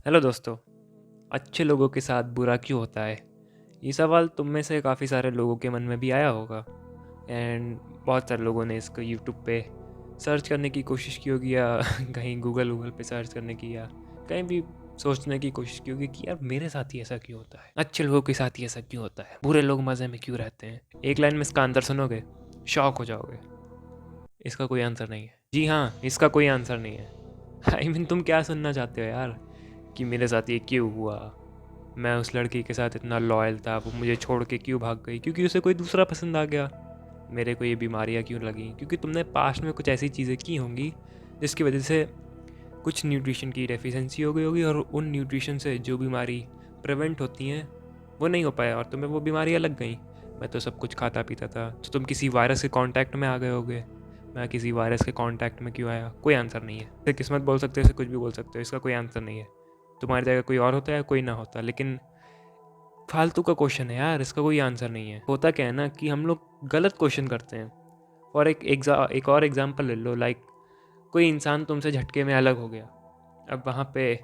Hello दोस्तों। अच्छे लोगों के साथ बुरा क्यों होता है? ये सवाल तुम में से काफ़ी सारे लोगों के मन में भी आया होगा। एंड बहुत सारे लोगों ने इसको यूट्यूब पे सर्च करने की कोशिश की होगी या कहीं गूगल गूगल पे सर्च करने की या कहीं भी सोचने की कोशिश की होगी कि यार मेरे साथ ही ऐसा क्यों होता है, अच्छे लोगों के साथ ही ऐसा क्यों होता है, बुरे लोग मज़े में क्यों रहते हैं। एक लाइन में इसका आंसर सुनोगे, शॉक हो जाओगे। इसका कोई आंसर नहीं है। जी हाँ, इसका कोई आंसर नहीं है। आई मीन तुम क्या सुनना चाहते हो यार, कि मेरे साथ ये क्यों हुआ, मैं उस लड़की के साथ इतना लॉयल था, वो मुझे छोड़ के क्यों भाग गई, क्योंकि उसे कोई दूसरा पसंद आ गया। मेरे को ये बीमारियाँ क्यों लगी, क्योंकि तुमने पास्ट में कुछ ऐसी चीज़ें की होंगी जिसकी वजह से कुछ न्यूट्रिशन की डेफिशिएंसी हो गई होगी और उन न्यूट्रिशन से जो बीमारी प्रिवेंट होती हैं वो नहीं हो पाया और तुम्हें वो बीमारियाँ लग गई। मैं तो सब कुछ खाता पीता था, तो तुम किसी वायरस के कांटेक्ट में आ गए होगे। मैं किसी वायरस के कांटेक्ट में क्यों आया, कोई आंसर नहीं है। इसे किस्मत बोल सकते हो, इसे कुछ भी बोल सकते हो, इसका कोई आंसर नहीं है। तुम्हारी जगह कोई और होता है, कोई ना होता, लेकिन फालतू का क्वेश्चन है यार, इसका कोई आंसर नहीं है। होता क्या है ना कि हम लोग गलत क्वेश्चन करते हैं। और एक और एग्जांपल ले लो, लाइक कोई इंसान तुमसे झटके में अलग हो गया। अब वहाँ पे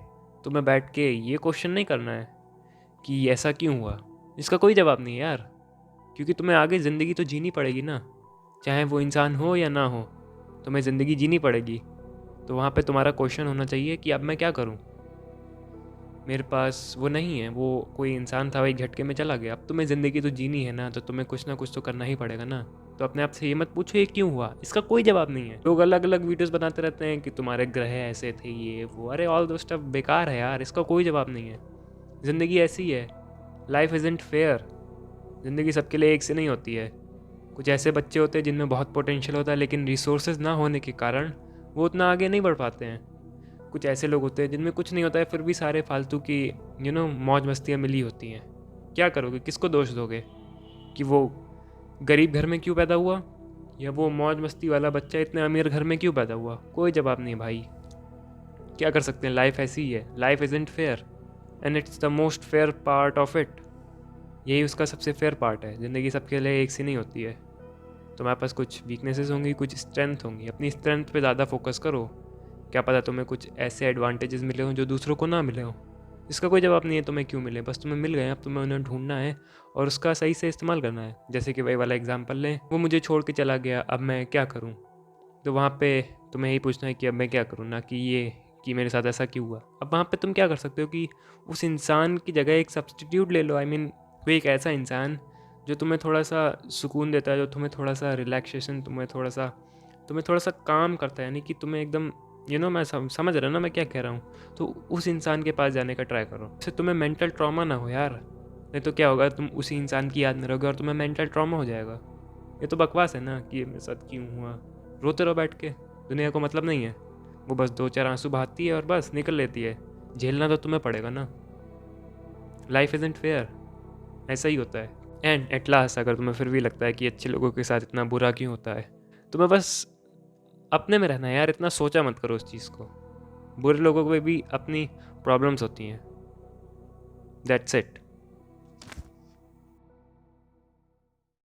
तुम्हें बैठ के ये क्वेश्चन नहीं करना है कि ऐसा क्यों हुआ, इसका कोई जवाब नहीं है यार, क्योंकि तुम्हें आगे ज़िंदगी तो जीनी पड़ेगी ना। चाहे वो इंसान हो या ना हो, तुम्हें ज़िंदगी जीनी पड़ेगी। तो वहाँ पे तुम्हारा क्वेश्चन होना चाहिए कि अब मैं क्या करूँ। मेरे पास वो नहीं है, वो कोई इंसान था, वो एक झटके में चला गया। अब तुम्हें ज़िंदगी तो जीनी है ना, तो तुम्हें कुछ ना कुछ तो करना ही पड़ेगा ना। तो अपने आप से ये मत पूछो ये क्यों हुआ, इसका कोई जवाब नहीं है। लोग अलग अलग वीडियोस बनाते रहते हैं कि तुम्हारे ग्रह ऐसे थे, ये वो, अरे ऑल दो स्टफ बेकार है यार, इसका कोई जवाब नहीं है। ज़िंदगी ऐसी है, लाइफ इज़न्ट फेयर। ज़िंदगी सबके लिए एक से नहीं होती है। कुछ ऐसे बच्चे होते हैं जिनमें बहुत पोटेंशियल होता है, लेकिन रिसोर्सेज ना होने के कारण वो उतना आगे नहीं बढ़ पाते हैं। कुछ ऐसे लोग होते हैं जिनमें कुछ नहीं होता है, फिर भी सारे फालतू की मौज मस्तियाँ मिली होती हैं। क्या करोगे, किसको दोष दोगे कि वो गरीब घर में क्यों पैदा हुआ, या वो मौज मस्ती वाला बच्चा इतने अमीर घर में क्यों पैदा हुआ? कोई जवाब नहीं भाई। क्या कर सकते हैं, लाइफ ऐसी ही है, life isn't fair and it's the most fair part of it. यही उसका सबसे फेयर पार्ट है। ज़िंदगी सबके लिए एक सी नहीं होती है। तुम्हारे पास कुछ वीकनेसेस होंगी, कुछ स्ट्रेंथ होंगी, अपनी स्ट्रेंथ पे ज़्यादा फोकस करो। क्या पता तुम्हें कुछ ऐसे एडवांटेजेस मिले हों जो दूसरों को ना मिले हों। इसका कोई जवाब नहीं है तुम्हें क्यों मिले, बस तुम्हें मिल गए, अब तुम्हें उन्हें ढूंढना है और उसका सही से इस्तेमाल करना है। जैसे कि वही वाला एग्जांपल लें, वो मुझे छोड़ के चला गया, अब मैं क्या करूँ। तो वहाँ पे तुम्हें यही पूछना है कि अब मैं क्या करूँ, ना कि ये कि मेरे साथ ऐसा क्यों हुआ। अब वहाँ पे तुम क्या कर सकते हो कि उस इंसान की जगह एक सब्स्टिट्यूट ले लो। आई मीन कोई एक ऐसा इंसान जो तुम्हें थोड़ा सा सुकून देता है, जो तुम्हें थोड़ा सा रिलैक्सेशन, तुम्हें थोड़ा सा काम करता है, यानी कि तुम्हें एकदम मैं समझ रहा हूँ ना मैं क्या कह रहा हूँ। तो उस इंसान के पास जाने का ट्राई करो, इससे तुम्हें मेंटल ट्रॉमा ना हो यार। नहीं तो क्या होगा, तुम उसी इंसान की याद में रहोगे और तुम्हें मेंटल ट्रॉमा हो जाएगा। ये तो बकवास है ना कि ये मेरे साथ क्यों हुआ। रोते रहो बैठ के, दुनिया को मतलब नहीं है। वो बस दो चार आंसू बहाती है और बस निकल लेती है। झेलना तो तुम्हें पड़ेगा ना। लाइफ इज़न्ट फेयर, ऐसा ही होता है। एंड एट लास्ट अगर तुम्हें फिर भी लगता है कि अच्छे लोगों के साथ इतना बुरा क्यों होता है, तुम्हें बस अपने में रहना है यार, इतना सोचा मत करो उस चीज़ को। बुरे लोगों को भी अपनी प्रॉब्लम्स होती हैं। That's it.